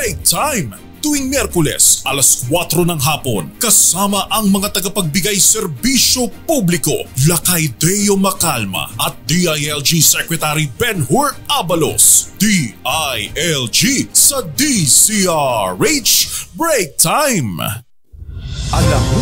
Break Time! Tuwing Miyerkules, alas 4 ng hapon, kasama ang mga tagapagbigay serbisyo publiko, Lakay Deo Macalma at DILG Secretary Ben-Hur Abalos. DILG sa DZRH Break Time! Alam mo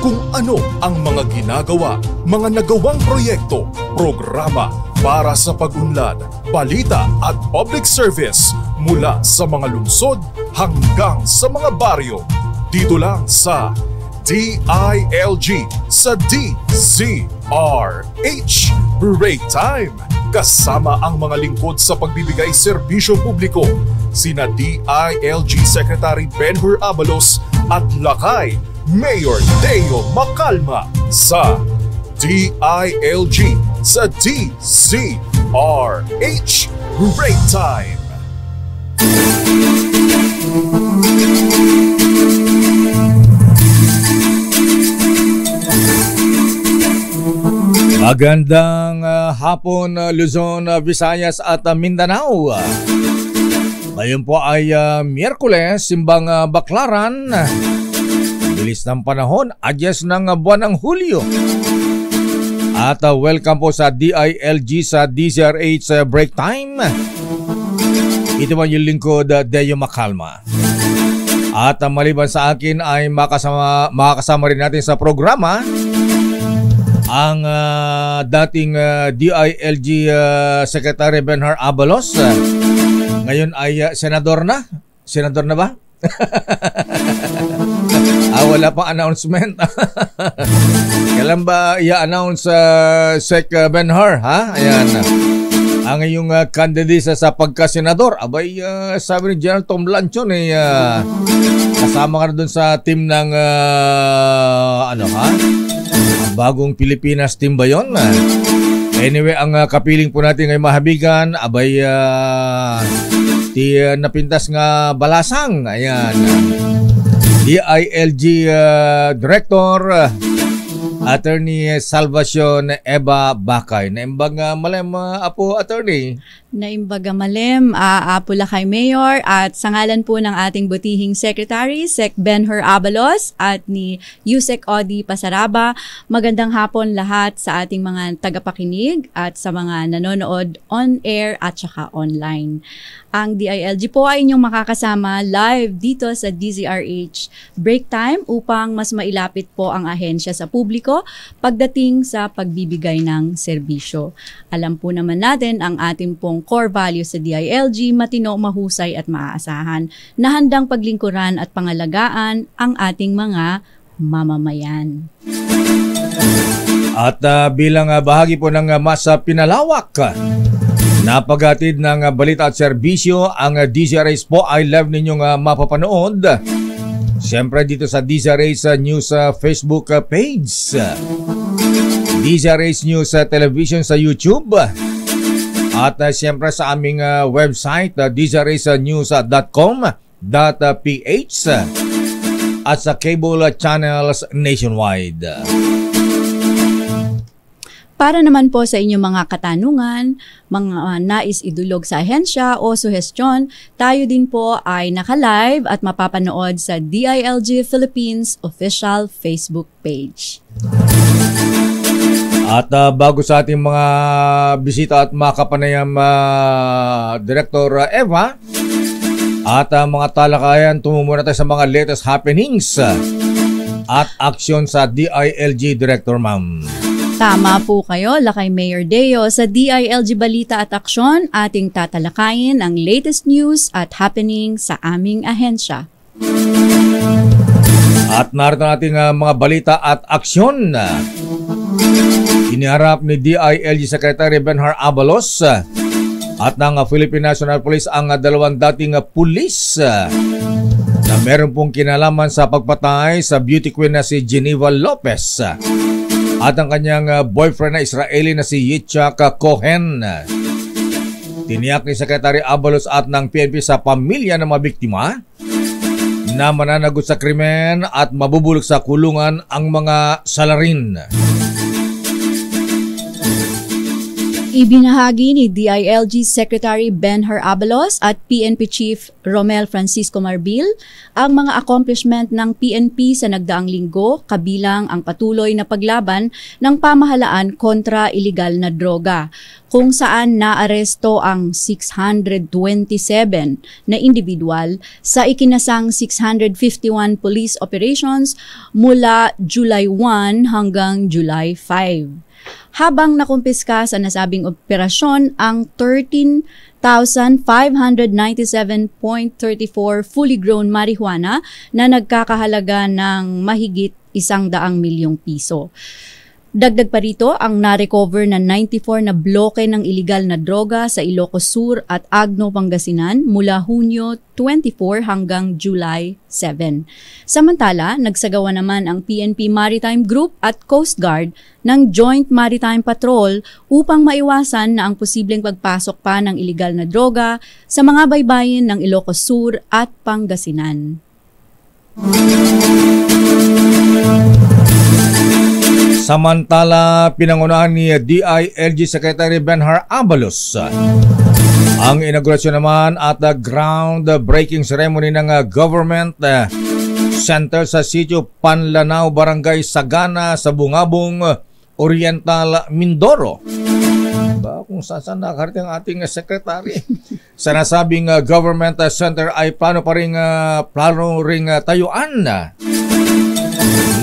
kung ano ang mga ginagawa, mga nagawang proyekto, programa para sa pag-unlad, balita at public service mula sa mga lungsod hanggang sa mga baryo. Dito lang sa DILG sa DZRH Break Time. Kasama ang mga lingkod sa pagbibigay serbisyo publiko, sina DILG Secretary Ben-Hur Abalos at Lakay Mayor Deo Macalma sa DILG sa DZRH Break Time. Magandang hapon Luzon, Visayas at Mindanao. Ngayon po ay Miyerkules, simbang Baklaran. Bilis ng panahon, adyas ng buwan ng Hulyo. At welcome po sa DILG sa DZRH Break Time. Ito man yung lingkod, Deo Macalma. At maliban sa akin ay makakasama rin natin sa programa ang dating DILG Secretary Ben-Hur Abalos. Ngayon ay senador na. Senador na ba? Wala pang announcement. Kailan ba i-announce Sec Ben-Hur, ha? Ayan. Ang iyong candidacy sa pagka-senador. Abay, sabi ni General Tom Lanchon, kasama ka na dun sa team ng bagong Pilipinas team ba yun? Anyway, ang kapiling po natin ngayong mahabigan, abay, napintas nga balasang. Ayan. DILG Director Attorney Salvacion Eva Bakay. Naimbag malem apo attorney. Naimbaga malem, Apo Lakay Mayor, at sa ngalan po ng ating butihing Secretary, Sec Ben-Hur Abalos, at ni Yusek Odi Pasaraba, magandang hapon lahat sa ating mga tagapakinig at sa mga nanonood on-air at saka online. Ang DILG po ay inyong makakasama live dito sa DZRH Break Time upang mas mailapit po ang ahensya sa publiko pagdating sa pagbibigay ng serbisyo. Alam po naman natin ang ating pong core values sa DILG, matino, mahusay at maaasahan, na handang paglingkuran at pangalagaan ang ating mga mamamayan. At bilang bahagi po ng mas pinalawak na paghatid ng balita at serbisyo, ang DZRH po ay live ninyong mapapanood. Siyempre dito sa DZRH News Facebook page, DZRH News Television sa YouTube, at siyempre sa aming website, dzrhnews.com.ph, at sa cable channels nationwide. Para naman po sa inyong mga katanungan, mga nais idulog sa ahensya o suhestyon, tayo din po ay naka-live at mapapanood sa DILG Philippines official Facebook page. At bago sa ating mga bisita at makapanayam Director Eva at mga talakayan, tumumuna tayo sa mga latest happenings at aksyon sa DILG Director, ma'am. Tama po kayo, Lakay Mayor Deo. Sa DILG Balita at Aksyon, ating tatalakayin ang latest news at happening sa aming ahensya. At narito natin mga balita at aksyon. Iniharap ni DILG Secretary Ben-Hur Abalos at ng Philippine National Police ang dalawang dating pulis na meron pong kinalaman sa pagpatay sa beauty queen na si Geneva Lopez at ang kanyang boyfriend na Israeli na si Yitzhak Cohen. Tiniyak ni Secretary Abalos at ng PNP sa pamilya ng mga biktima na mananagot sa krimen at mabubulok sa kulungan ang mga salarin. Ibinahagi ni DILG Secretary Benhur Abalos at PNP Chief Romel Francisco Marbil ang mga accomplishment ng PNP sa nagdaang linggo, kabilang ang patuloy na paglaban ng pamahalaan kontra iligal na droga, kung saan naaresto ang 627 na individual sa ikinasang 651 police operations mula July 1 hanggang July 5. Habang nakumpiska sa nasabing operasyon ang 13,597.34 fully grown marijuana na nagkakahalaga ng mahigit 100 milyong piso. Dagdag pa rito ang na-recover na 94 na bloke ng iligal na droga sa Ilocos Sur at Agno, Pangasinan mula Hunyo 24 hanggang July 7. Samantala, nagsagawa naman ang PNP Maritime Group at Coast Guard ng Joint Maritime Patrol upang maiwasan na ang posibleng pagpasok pa ng iligal na droga sa mga baybayin ng Ilocos Sur at Pangasinan. Samantala, pinangunahan ni DILG Secretary Benhur Abalos ang inaugurasyon naman at ground-breaking ceremony ng government center sa sitio Panlanao, Barangay Sagana sa Bungabong, Oriental, Mindoro. Kung saan nakarating ang ating secretary. Sa nasabing government center ay plano ring tayuan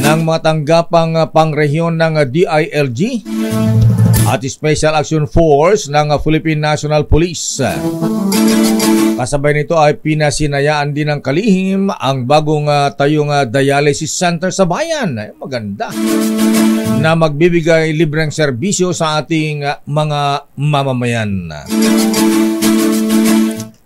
ng mga tanggapang pangrehiyon ng DILG at Special Action Force ng Philippine National Police. Kasabay nito ay pinasinayaan din ng kalihim ang bagong tayong dialysis center sa bayan. Ay, maganda. Na magbibigay libreng serbisyo sa ating mga mamamayan.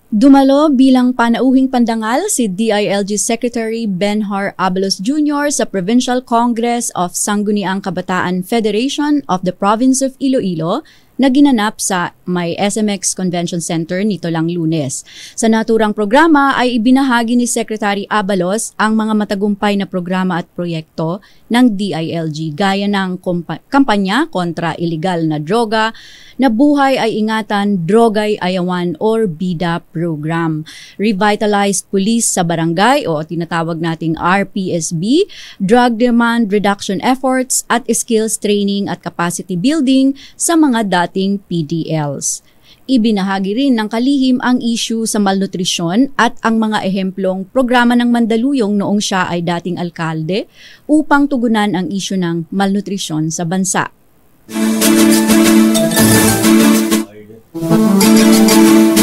Dumalo bilang panauhing pandangal si DILG Secretary Benhur Abalos Jr. sa Provincial Congress of Sangguniang Kabataan Federation of the Province of Iloilo na ginanap sa may SMX Convention Center nito lang Lunes. Sa naturang programa ay ibinahagi ni Secretary Abalos ang mga matagumpay na programa at proyekto ng DILG gaya ng kampanya kontra iligal na droga, na Buhay ay Ingatan, Drogay Ayawan or BIDA program, Revitalized Police sa Barangay o tinatawag nating RPSB, Drug Demand Reduction Efforts at Skills Training at Capacity Building sa mga dating PDLs. Ibinahagi rin ng kalihim ang issue sa malnutrisyon at ang mga ehemplong programa ng Mandaluyong noong siya ay dating alkalde upang tugunan ang issue ng malnutrisyon sa bansa.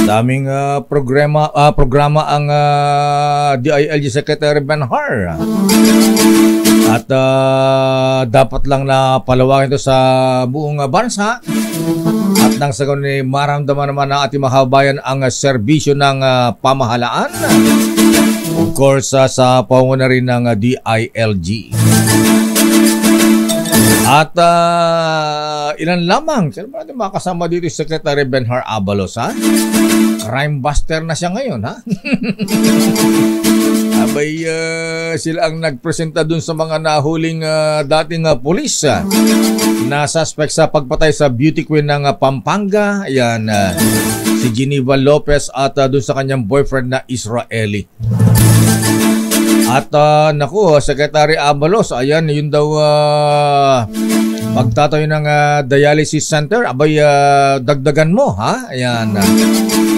Daming programa ang DILG Secretary Benhur. At dapat lang na palawakin ito sa buong bansa. At nang sa ganun maramdaman naman ng ating makabayan ang serbisyo ng pamahalaan. Of course, sa panguna rin ng DILG. At ilan lamang, sino ba natin makasama dito si Secretary Benhur Abalos, ha? Crime buster na siya ngayon, ha? Abay, sila ang nagpresenta dun sa mga nahuling dating pulis na suspect sa pagpatay sa beauty queen ng Pampanga. Ayan, si Geneva Lopez at dun sa kanyang boyfriend na Israeli. At naku, Secretary Abalos, ayan, yun daw pagtatayo ng dialysis center, abay dagdagan mo, ha? Ayan.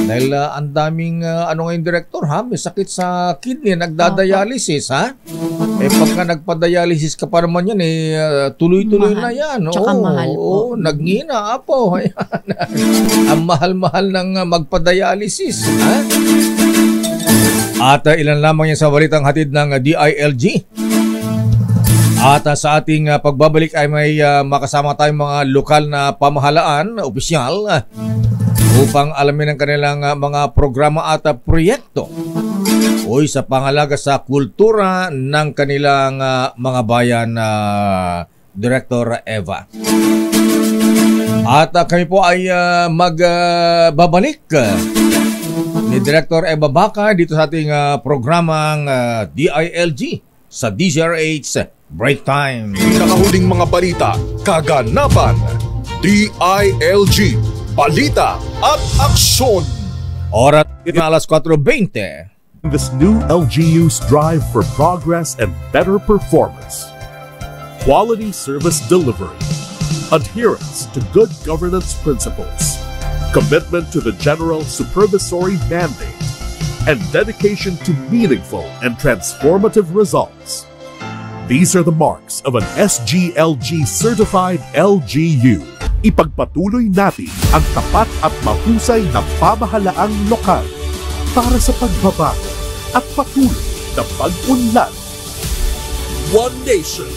Dahil ang daming ngayon, director, ha? May sakit sa kidney, nagdadialysis, ha? Pagka nagpa-dialysis ka pa naman yan, tuloy-tuloy mahal na yan. Tsaka mahal po. Nagngina po. Ayan. Ang mahal-mahal ng magpa-dialysis, ha? At ilan lamang yan sa balitang hatid ng DILG. At sa ating pagbabalik ay may makasama tayong mga lokal na pamahalaan, opisyal, upang alamin ang kanilang mga programa at proyekto sa pangalaga sa kultura ng kanilang mga bayan, Director Eva. At kami po ay magbabalik ni Director Eva Baca dito sa ating programang DILG sa DZRH Break Time. Pinakahuling mga balita, kaganapan, DILG balita at aksyon. Oras na alas 4:20. This new LGU strive for progress and better performance. Quality service delivery, adherence to good governance principles, commitment to the general supervisory mandate, and dedication to meaningful and transformative results. These are the marks of an SGLG certified LGU. Ipagpatuloy natin ang tapat at mahusay na pamahalaang lokal para sa pagbabago at patuloy na pag-unlad. One nation,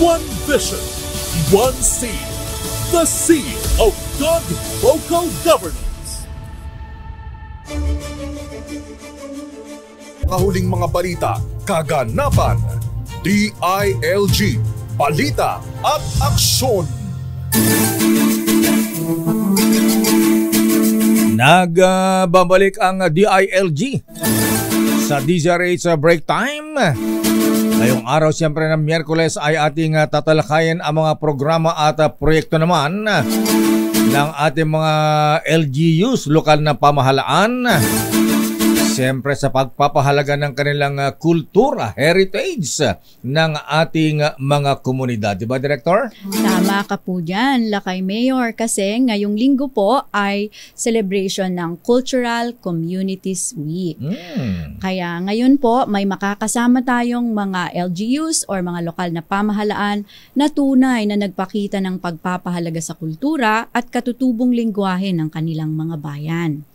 one vision, one seed. The seed of good local governance. Kahuling mga balita, kaganapan, DILG, balita at aksyon. Nagbabalik ang DILG sa DZRH break time. Ngayong araw siyempre ng Miyerkules ay ating tatalakayin ang mga programa at proyekto naman ng ating mga LGUs, lokal na pamahalaan. Siyempre sa pagpapahalaga ng kanilang kultura, heritage ng ating mga komunidad. Diba, Director? Tama ka po dyan, Lakay Mayor, kasi ngayong linggo po ay celebration ng Cultural Communities Week. Kaya ngayon po may makakasama tayong mga LGUs or mga lokal na pamahalaan na tunay na nagpakita ng pagpapahalaga sa kultura at katutubong lingwahe ng kanilang mga bayan.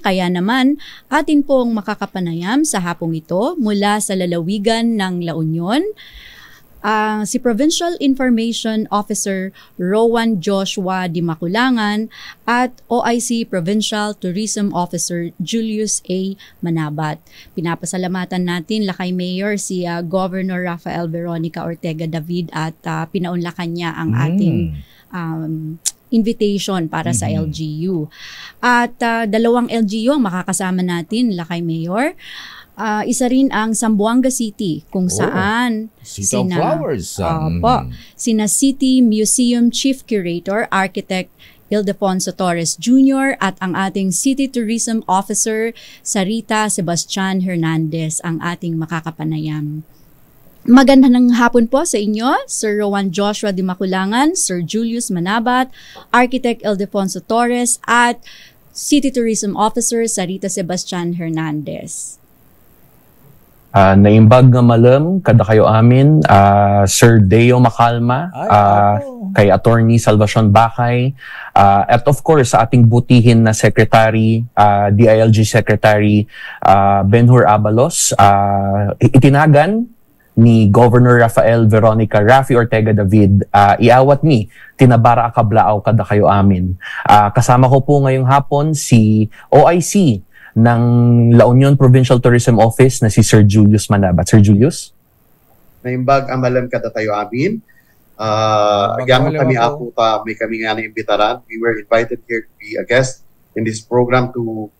Kaya naman, atin pong makakapanayam sa hapong ito mula sa lalawigan ng La Union, si Provincial Information Officer Rowan Joshua Di Maculangan at OIC Provincial Tourism Officer Julius A. Manabat. Pinapasalamatan natin, Lakay Mayor, si Governor Rafael Veronica Ortega David at pinaunlakan niya ang ating invitation para sa LGU. At dalawang LGU ang makakasama natin, Lakay Mayor. Isa rin ang Zamboanga City kung saan City of Flowers. Sina City Museum Chief Curator, Architect Ildefonso Torres Jr. at ang ating City Tourism Officer, Sarita Sebastian Hernandez, ang ating makakapanayam. Magandang hapon po sa inyo, Sir Rowan Joshua Di Maculangan, Sir Julius Manabat, Architect Ildefonso Torres, at City Tourism Officer Sarita Sebastian Hernandez. Naimbag nga malam, kada kayo amin, Sir Deo Macalma, kay Attorney Salvacion Bakay, at of course sa ating butihin na Secretary, DILG Secretary Benhur Abalos, itinagan ni Governor Rafael Veronica Rafi Ortega David, iawat ni tinabara akablaaw kada kayo amin. Kasama ko po ngayong hapon si OIC ng La Union Provincial Tourism Office na si Sir Julius Manabat. Sir Julius? Naimbag amalam kada tayo amin. Agyaman kami ako may kami nga na-imbitaran. We were invited here to be a guest in this program to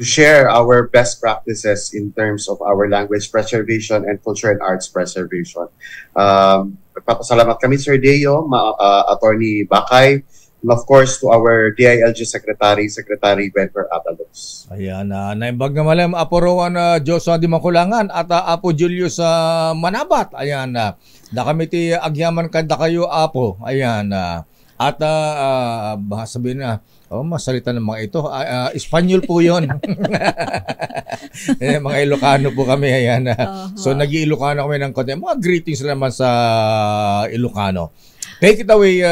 share our best practices in terms of our language preservation and culture and arts preservation. Nagpapasalamat kami, Sir Deo, Attorney Bakay, and of course to our DILG Secretary Benhur Abalos. Ayan, naimbag na malam, Apo Rowan Joshua Di Maculangan at Apo Julius Manabat. Ayan, da kami ti agyaman kanda kayo, Apo. Ayan, at sabihin na, masalita ng mga ito. Espanyol po yun. Mga Ilocano po kami. Ayan. So, nag-i-Ilocano kami ng konti. Mga greetings naman sa Ilocano. Take it away,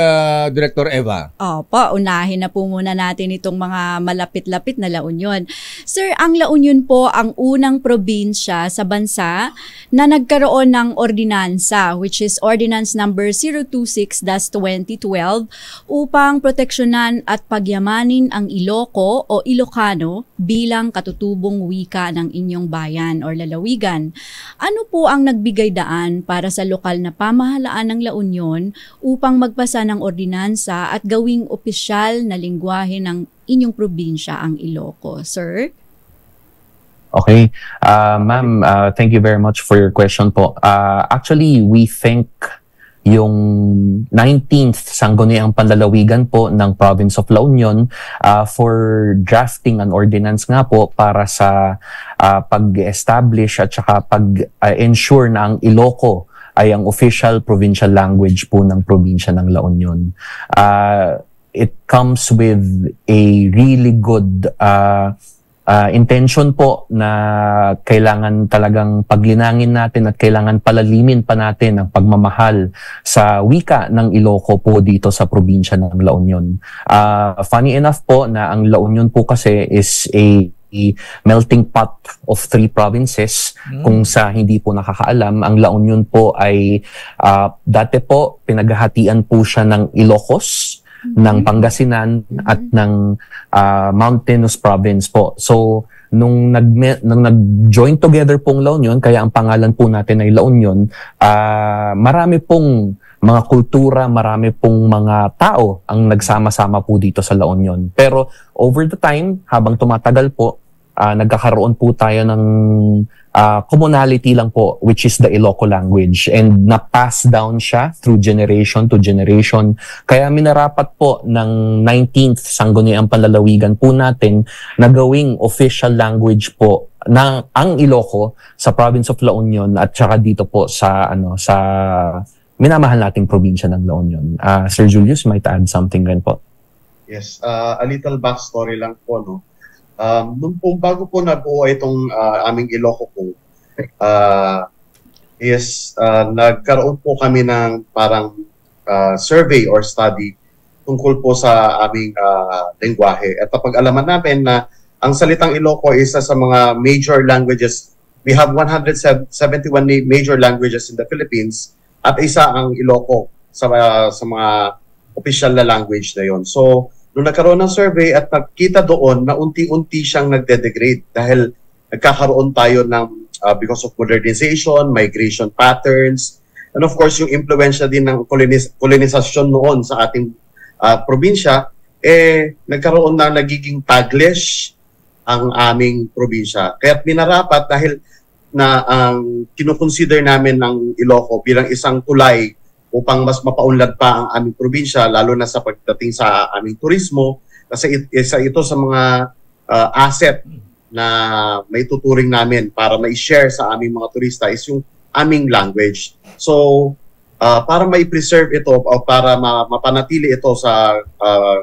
Director Eva. Opo, unahin na po muna natin itong mga malapit-lapit na La Union. Sir, ang La Union po ang unang probinsya sa bansa na nagkaroon ng ordinansa, which is Ordinance number 026-2012, upang proteksyonan at pagyamanin ang Iloco o Ilocano bilang katutubong wika ng inyong bayan or lalawigan. Ano po ang nagbigay daan para sa lokal na pamahalaan ng La Union upang magpasa ng ordinansa at gawing opisyal na lingwahe ng inyong probinsya ang Iloco, sir? Okay. Ma'am, thank you very much for your question po. Actually, we thank yung 19th Sangguniang Panlalawigan po ng Province of La Union for drafting an ordinance nga po para sa pag-establish at saka pag-ensure na ang Iloco ay ang official provincial language po ng probinsya ng La Union. It comes with a really good intention po na kailangan talagang paglinangin natin at kailangan palalimin pa natin ang pagmamahal sa wika ng Iloco po dito sa probinsya ng La Union. Funny enough po na ang La Union po kasi is a melting pot of 3 provinces. Kung sa hindi po nakakaalam, ang La Union po ay dati po pinaghahatian po siya ng Ilocos, ng Pangasinan at ng Mountainous Province po. So nung nag-join together pong La Union, kaya ang pangalan po natin ay La Union, marami pong mga kultura, marami pong mga tao ang nagsama-sama po dito sa La Union. Pero over the time, habang tumatagal po, nagkakaroon po tayo ng commonality lang po, which is the Iloco language. And na-pass down siya through generation to generation. Kaya minarapat po ng 19th Sangguniang Panlalawigan po natin na gawing official language po ng ang Iloco sa Province of La Union at saka dito po sa sa minamahal nating probinsya ng La Union. Sir Julius, might add something rin po. Yes, a little backstory lang po, no? Nung bago po nabuo itong aming Iloco po, nagkaroon po kami ng parang survey or study tungkol po sa aming lengguwahe. At napag-alaman namin na ang salitang Iloco is isa sa mga major languages. We have 171 major languages in the Philippines at isa ang Iloco sa mga official na language na yon. So, nung nagkaroon ng survey at nakita doon na unti-unti siyang nagde-degrade dahil nagkakaroon tayo ng because of modernization, migration patterns, and of course yung impluensya din ng kolonisasyon noon sa ating probinsya, nagkaroon na nagiging Taglish ang aming probinsya. Kaya minarapat dahil na ang kinukonsider namin ng Iloco bilang isang tulay upang mas mapaunlad pa ang aming probinsya, lalo na sa pagdating sa aming turismo, kasi isa ito sa mga asset na may tuturing namin para ma-share sa aming mga turista is yung aming language. So, para ma-preserve ito o para mapanatili ito sa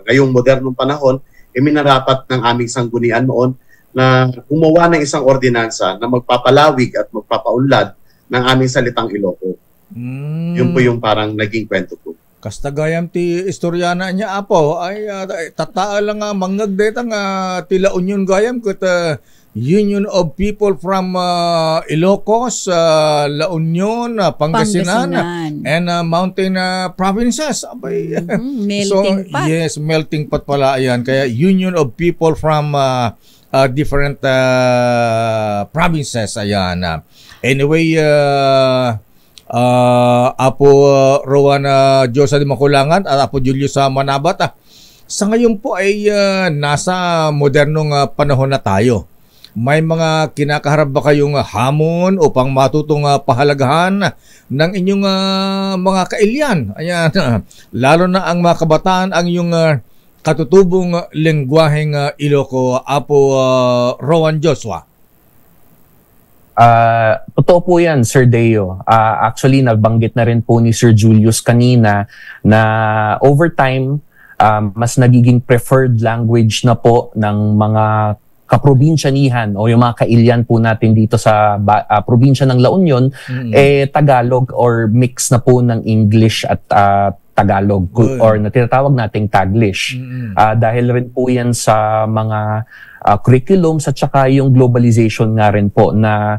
ngayong modernong panahon, minarapat ng aming sanggunian noon na gumawa ng isang ordinansa na magpapalawig at magpapaunlad ng aming salitang Iloco. Yun po yung parang naging kwento po. Kastagayam ti istoryana niya apo ay tataa lang nga mangagdeta nga tila Union gayam ket Union of People from Ilocos, La Union, Pangasinan, and Mountain Provinces. Abay, melting pot. Yes, melting pot pala yan. Kaya Union of People from different provinces. Ayan. Anyway, Apo Rowan Diyosa di Makulangan at Apo Julius Manabat. Sa ngayon po ay nasa modernong panahon na tayo. May mga kinakaharap ba kayong hamon upang matutong pahalagahan ng inyong mga kailian? Ayan, lalo na ang mga kabataan ang iyong katutubong lengguwaheng Iloco, Apo Rowan Joshua. Totoo po yan, Sir Deo. Actually, nabanggit na rin po ni Sir Julius kanina na over time, mas nagiging preferred language na po ng mga kaprobinsyanihan o yung mga kailyan po natin dito sa probinsya ng La Union, Tagalog or mix na po ng English at Tagalog or na tinatawag nating Taglish. Dahil rin po yan sa mga curriculums at saka yung globalization nga rin po na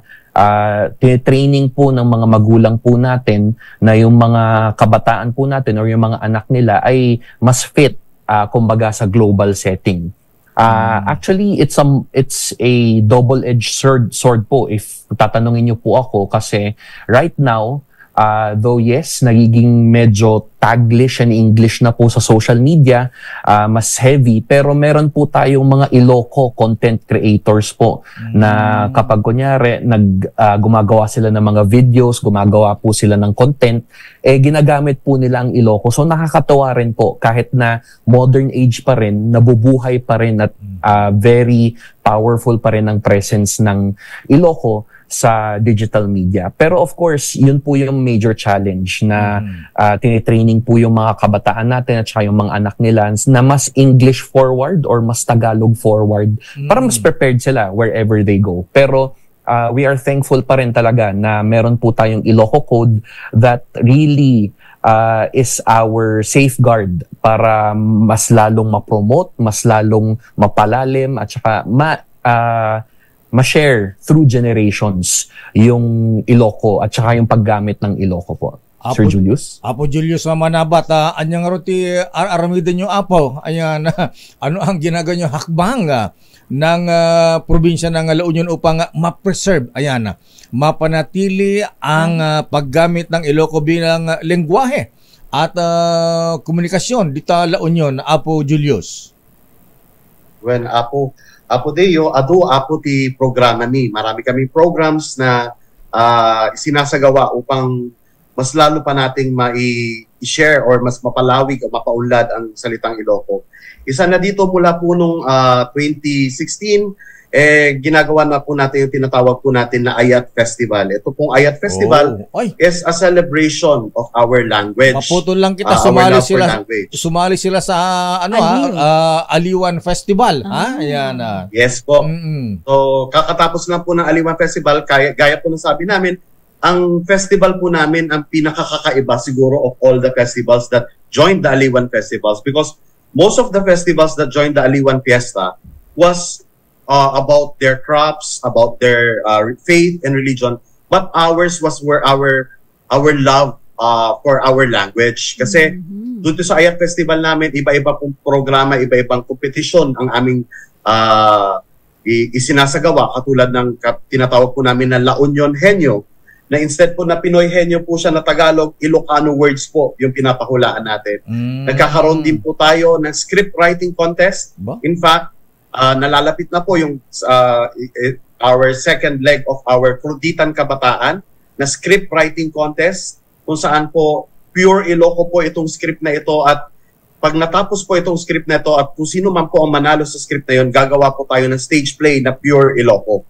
training po ng mga magulang po natin na yung mga kabataan po natin or yung mga anak nila ay mas fit kumbaga sa global setting. Actually, it's a double-edged sword po if tatanungin niyo po ako kasi right now Though yes, nagiging medyo Taglish and English na po sa social media, mas heavy, pero meron po tayong mga Iloco content creators po na kapag kunyari gumagawa sila ng mga videos, gumagawa po sila ng content, ginagamit po nila ang Iloco. So nakakatawa rin po kahit na modern age pa rin, nabubuhay pa rin at very powerful pa rin ang presence ng Iloco sa digital media. Pero of course, yun po yung major challenge na tinitraining po yung mga kabataan natin at saka yung mga anak nila na mas English forward or mas Tagalog forward para mas prepared sila wherever they go. Pero we are thankful pa rin talaga na meron po tayong Iloco code that really is our safeguard para mas lalong ma-promote, mas lalong mapalalim at saka ma-share through generations yung Iloco at saka yung paggamit ng Iloco po. Sir Julius? Apo Julius manabat, anyang roti aramidin nyo apo. Ayan, ano ang ginagawa nyo hakbang ng probinsya ng La Union upang ma-preserve, ayan, mapanatili ang paggamit ng Iloco bilang lengguwahe at komunikasyon dito La Union, Apo Julius? When Apo Deo, apo ti programa ni. Marami kaming programs na sinasagawa upang mas lalo pa nating ma-share or mas mapalawig o mapaunlad ang salitang Iloco. Isa na dito mula po nung 2016, ginagawa na po natin yung tinatawag po natin na Ayat Festival. Ito pong Ayat Festival is a celebration of our language. Maputol lang kita, sumali sila sa Aliwan Festival. Ayan. Yes po. So kakatapos lang po ng Aliwan Festival, gaya po ng sabi namin, ang festival po namin ang pinakakakaiba siguro of all the festivals that joined the Aliwan Festivals, because most of the festivals that joined the Aliwan Fiesta was about their crops, about their faith and religion, but ours was where our love for our language. Kasi dito sa Ayat Festival namin, iba-iba pong programa, iba-ibang kompetisyon ang aming isinasagawa, katulad ng tinatawag po namin na La Union Henyo, na instead po na Pinoy Henyo po siya na Tagalog, Ilocano words po yung pinapahulaan natin. Nagkakaroon din po tayo ng script writing contest. In fact, nalalapit na po yung our second leg of our Fruditan Kabataan na script writing contest, kung saan po pure Iloco po itong script na ito, at pag natapos po itong script na ito at kung sino man po ang manalo sa script na yun, gagawa po tayo ng stage play na pure Iloco.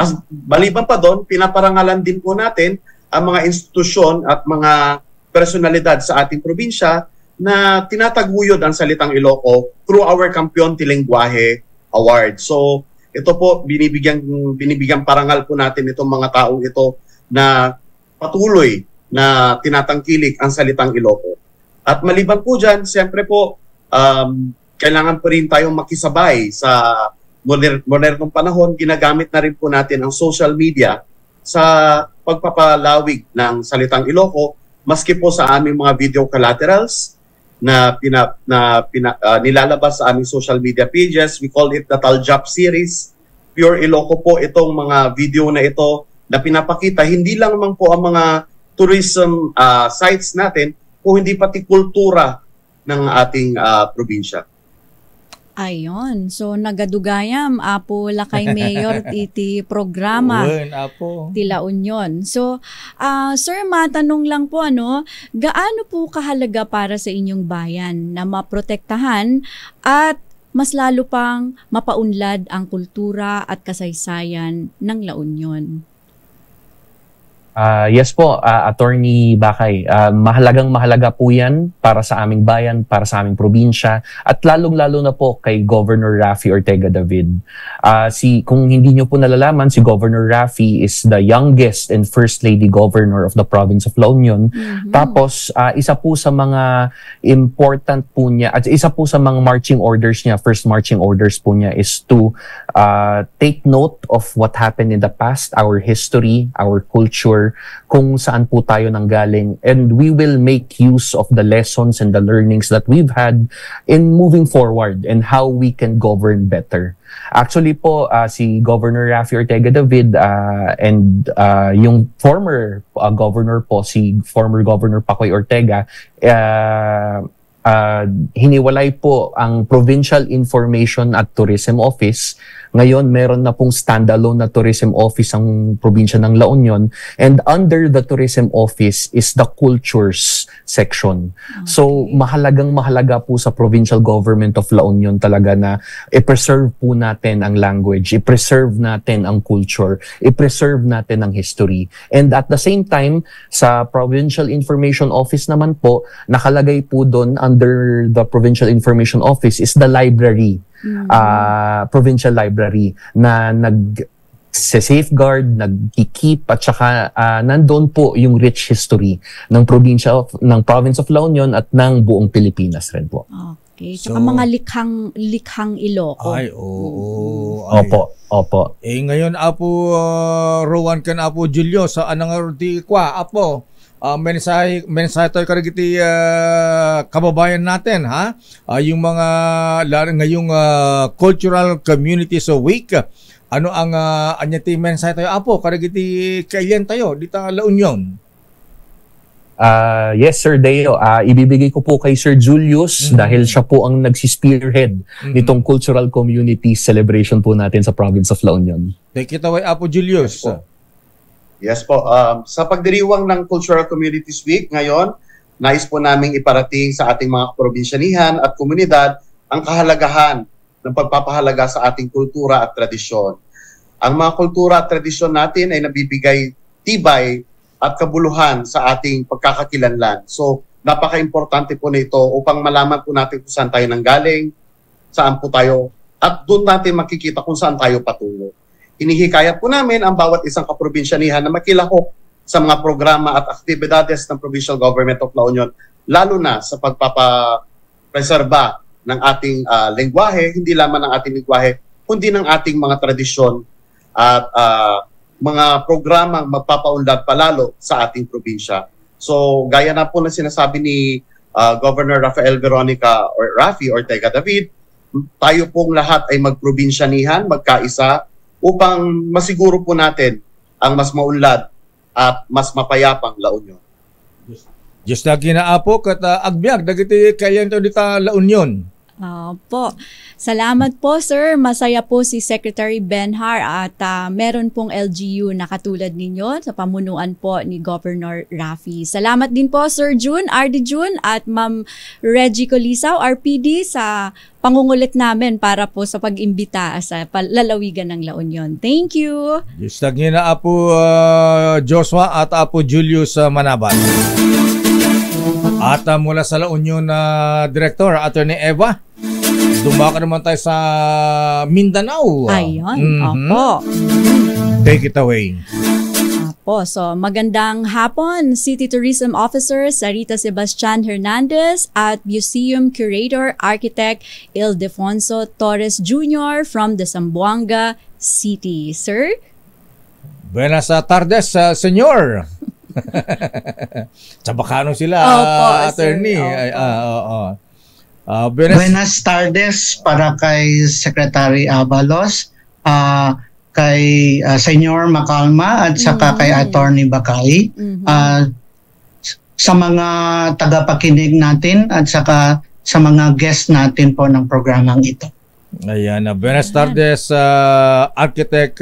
As maliban pa doon, pinaparangalan din po natin ang mga institusyon at mga personalidad sa ating probinsya na tinataguyod ang salitang Iloco through our Kampiyon ti Lengguwahe Award. So, ito po, binibigyan parangal po natin itong mga taong ito na patuloy na tinatangkilik ang salitang Iloco. At maliban po dyan, siyempre po, kailangan pa rin tayong makisabay sa modernong panahon. Ginagamit na rin po natin ang social media sa pagpapalawig ng salitang Iloco, maski po sa aming mga video collaterals na nilalabas sa aming social media pages. We call it the Taljap series. Pure Iloco po itong mga video na ito na pinapakita hindi lang naman po ang mga tourism sites natin, kung hindi pati kultura ng ating probinsya. Ayon. So, nagadugayam, Apo Lakay Mayor, iti programa ti La Union. So, Sir, matanong lang po, gaano po kahalaga para sa inyong bayan na maprotektahan at mas lalo pang mapaunlad ang kultura at kasaysayan ng La Union? Yes po, Attorney Bakay. Mahalagang-mahalaga po yan para sa aming bayan, para sa aming probinsya, at lalong-lalo na po kay Governor Raffy Ortega David. Kung hindi nyo po nalalaman, si Governor Raffy is the youngest and First Lady Governor of the province of La Union. Tapos, isa po sa mga important po niya, at isa po sa mga marching orders niya, first marching orders po niya is to take note of what happened in the past, our history, our culture, remember kung saan po tayo nanggaling, and we will make use of the lessons and the learnings that we've had in moving forward and how we can govern better. Actually po, si Governor Raffy Ortega David and yung former governor po, si former Governor Pacoy Ortega, hiniwalay po ang Provincial Information at Tourism Office. Ngayon, meron na pong standalone na tourism office ang probinsya ng La Union, and under the tourism office is the cultures section. Okay. So, mahalaga po sa provincial government of La Union talaga na i-preserve po natin ang language, i-preserve natin ang culture, i-preserve natin ang history. And at the same time, sa Provincial Information Office naman po, nakalagay po doon under the Provincial Information Office is the library. Provincial library na nag-safeguard, nag-keep, at saka nandun po yung rich history ng province of La Union at ng buong Pilipinas rin po. Okay. Saka mga likhang Iloco. Ay, oo. Opo. Ngayon, Apo Rowan kan Apo Julio, sa anang di kwa, Apo, mensahe tayo karagiti kababayan natin, ha? Yung mga ngayong Cultural Communities Week, ano ang anyati mensahe tayo, Apo, karagiti kailan tayo dito La Union? Yes, Sir Deo. Ibibigay ko po kay Sir Julius dahil siya po ang nagsi-spearhead nitong Cultural Community Celebration po natin sa province of La Union. Take it away, Apo Julius. Yes po. Sa pagdiriwang ng Cultural Communities Week ngayon, nais po naming iparating sa ating mga probinsyanihan at komunidad ang kahalagahan ng pagpapahalaga sa ating kultura at tradisyon. Ang mga kultura at tradisyon natin ay nabibigay tibay at kabuluhan sa ating pagkakakilanlan. So, napaka-importante po nito upang malaman po natin kung saan tayo nanggaling, saan po tayo, at doon natin makikita kung saan tayo patungo. Hinihikayat po namin ang bawat isang kaprobinsyanihan na makilahok sa mga programa at aktibidades ng Provincial Government of La Union, lalo na sa pagpapapreserba ng ating lengguwahe, hindi lamang ng ating lengguwahe, kundi ng ating mga tradisyon at mga programang magpapaunlad palalo sa ating probinsya. So, gaya na po na sinasabi ni Governor Rafael Veronica or Raffy Ortega David, tayo pong lahat ay magprobinsyanihan, magkaisa, upang masiguro po natin ang mas maunlad at mas mapayapang La Union. Just na ginaapo kat agbyag dagiti kayan to dito La Union. Po. Salamat po, sir. Masaya po si Secretary Benhar at meron pong LGU na katulad ninyo sa pamunuan po ni Governor Raffy. Salamat din po, Sir June, RD June at Ma'am Reggie Colisaw, RPD, sa pangungulit namin para po sa pag-imbita sa lalawigan ng La Union. Thank you. Just na Apo Joshua at Apo Julius Manabat. At mula sa La Union Director, Attorney Eva, dumaka naman tayo sa Mindanao. Ayun, opo. Take it away. Opo, so magandang hapon, City Tourism Officer Sarita Sebastian Hernandez at Museum Curator Architect Ildefonso Torres Jr. from the Zamboanga City. Sir? Buenas tardes, senyor. Sabakano sila, opo, attorney. Buenas tardes para kay Secretary Abalos, kay Senyor Macalma at saka kay Attorney Bakay. Sa mga tagapakinig natin at saka sa mga guest natin po ng programang ito. Ayan, buenas tardes, Architect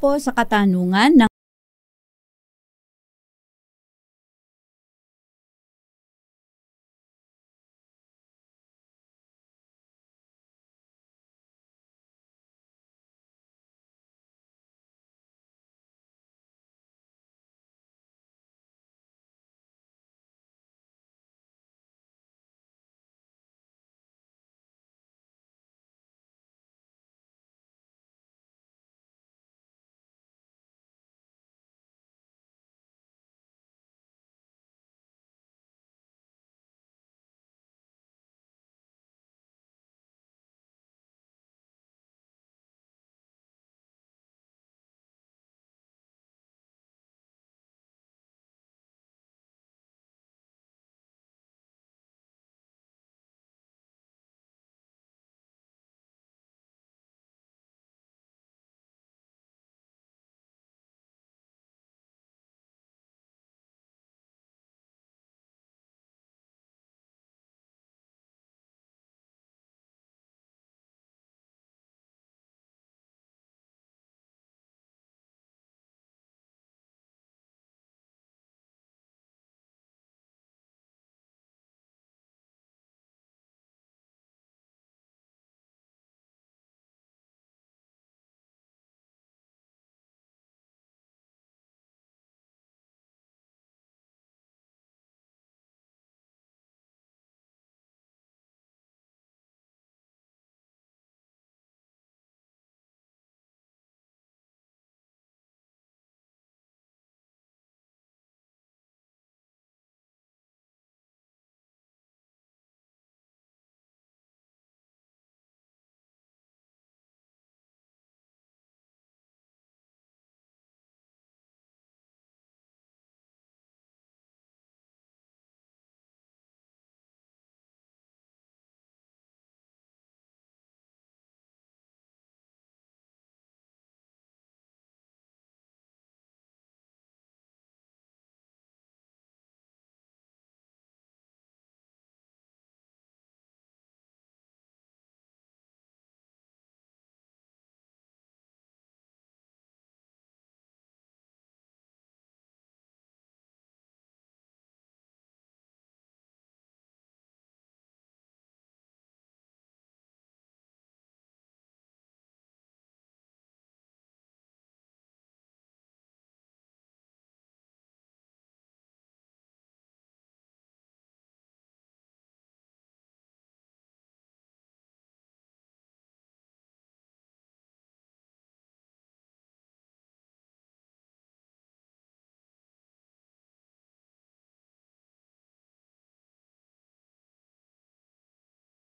po sa katanungan ng